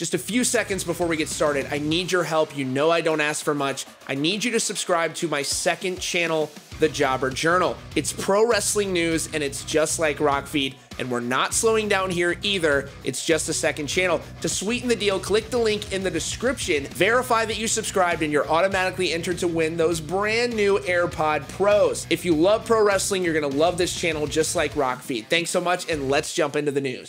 Just a few seconds before we get started, I need your help. You know I don't ask for much. I need you to subscribe to my second channel, The Jobber Journal. It's pro wrestling news, and it's just like Rockfeed, and we're not slowing down here either. It's just a second channel. To sweeten the deal, click the link in the description, verify that you subscribed, and you're automatically entered to win those brand new AirPod Pros. If you love pro wrestling, you're gonna love this channel just like Rockfeed. Thanks so much, and let's jump into the news.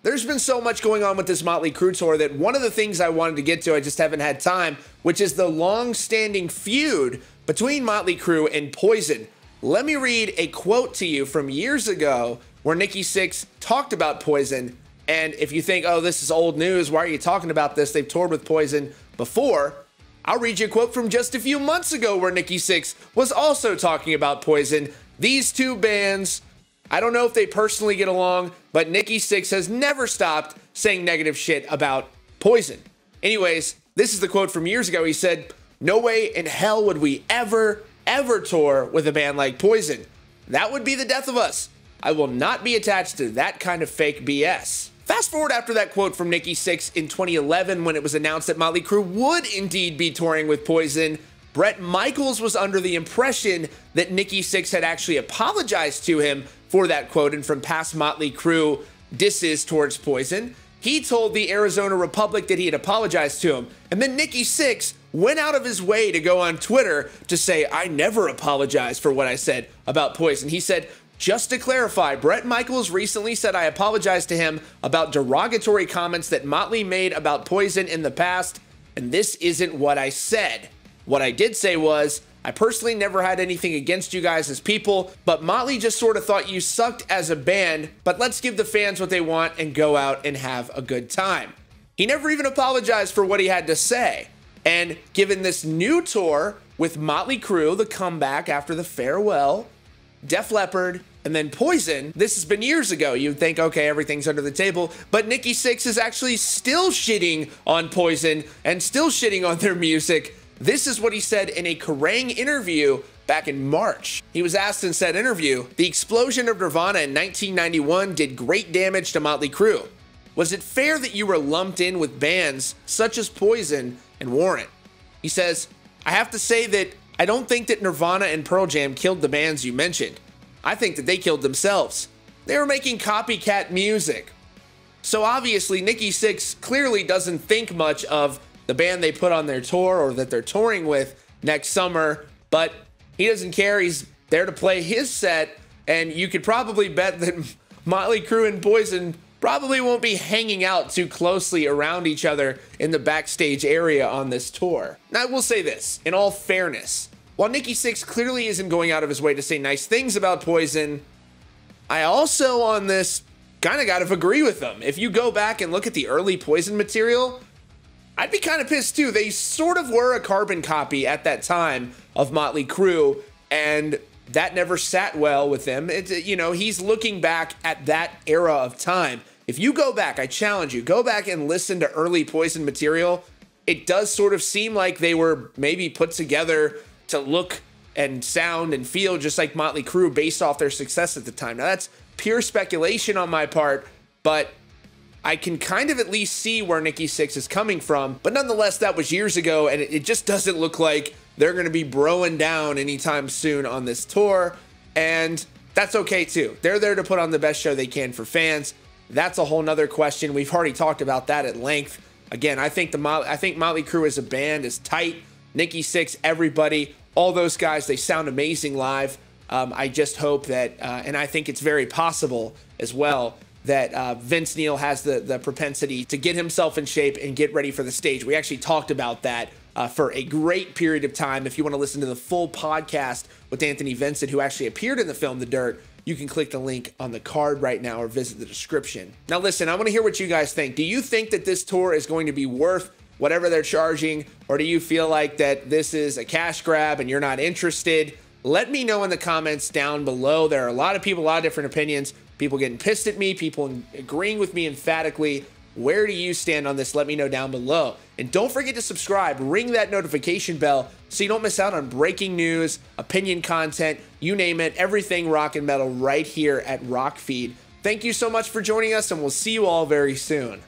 There's been so much going on with this Motley Crue tour that one of the things I wanted to get to, I just haven't had time, which is the long-standing feud between Motley Crue and Poison. Let me read a quote to you from years ago where Nikki Sixx talked about Poison. And if you think, oh, this is old news, why are you talking about this? They've toured with Poison before. I'll read you a quote from just a few months ago where Nikki Sixx was also talking about Poison. These two bands, I don't know if they personally get along, but Nikki Sixx has never stopped saying negative shit about Poison. Anyways, this is the quote from years ago. He said, "No way in hell would we ever tour with a band like Poison. That would be the death of us. I will not be attached to that kind of fake BS." Fast forward after that quote from Nikki Sixx in 2011, when it was announced that Motley Crue would indeed be touring with Poison, Bret Michaels was under the impression that Nikki Sixx had actually apologized to him for that quote and from past Motley Crue disses towards Poison. He told the Arizona Republic that he had apologized to him. And then Nikki Sixx went out of his way to go on Twitter to say, "I never apologized for what I said about Poison." He said, "Just to clarify, Bret Michaels recently said I apologized to him about derogatory comments that Motley made about Poison in the past, and this isn't what I said. What I did say was, I personally never had anything against you guys as people, but Motley just sort of thought you sucked as a band, but let's give the fans what they want and go out and have a good time." He never even apologized for what he had to say. And given this new tour with Motley Crue, the comeback after the farewell, Def Leppard, and then Poison, this has been years ago. You'd think, okay, everything's under the table, but Nikki Sixx is actually still shitting on Poison and still shitting on their music. This is what he said in a Kerrang interview back in March. He was asked in said interview, "The explosion of Nirvana in 1991 did great damage to Motley Crue. Was it fair that you were lumped in with bands such as Poison and Warrant?" He says, "I have to say that I don't think that Nirvana and Pearl Jam killed the bands you mentioned. I think that they killed themselves. They were making copycat music." So obviously Nikki Sixx clearly doesn't think much of the band they put on their tour or that they're touring with next summer, but he doesn't care. He's there to play his set, and you could probably bet that Motley Crue and Poison probably won't be hanging out too closely around each other in the backstage area on this tour. Now, I will say this, in all fairness, while Nikki Sixx clearly isn't going out of his way to say nice things about Poison, I also on this kind of got to agree with them. If you go back and look at the early Poison material, I'd be kind of pissed too. They sort of were a carbon copy at that time of Motley Crue, and that never sat well with him. You know, he's looking back at that era of time. If you go back, I challenge you, go back and listen to early Poison material. It does sort of seem like they were maybe put together to look and sound and feel just like Motley Crue based off their success at the time. Now, that's pure speculation on my part, but I can kind of at least see where Nikki Sixx is coming from, but nonetheless, that was years ago, and it just doesn't look like they're going to be broing down anytime soon on this tour, and that's okay too. They're there to put on the best show they can for fans. That's a whole nother question. We've already talked about that at length. Again, I think Motley Crue as a band is tight. Nikki Sixx, everybody, all those guys, they sound amazing live. I just hope that, and I think it's very possible as well, that Vince Neil has the propensity to get himself in shape and get ready for the stage. We actually talked about that for a great period of time. If you want to listen to the full podcast with Anthony Vincent, who actually appeared in the film The Dirt, you can click the link on the card right now or visit the description. Now listen, I want to hear what you guys think. Do you think that this tour is going to be worth whatever they're charging, or do you feel like that this is a cash grab and you're not interested? Let me know in the comments down below. There are a lot of people, a lot of different opinions, people getting pissed at me, people agreeing with me emphatically. Where do you stand on this? Let me know down below. And don't forget to subscribe, ring that notification bell, so you don't miss out on breaking news, opinion content, you name it, everything rock and metal right here at Rock Feed. Thank you so much for joining us, and we'll see you all very soon.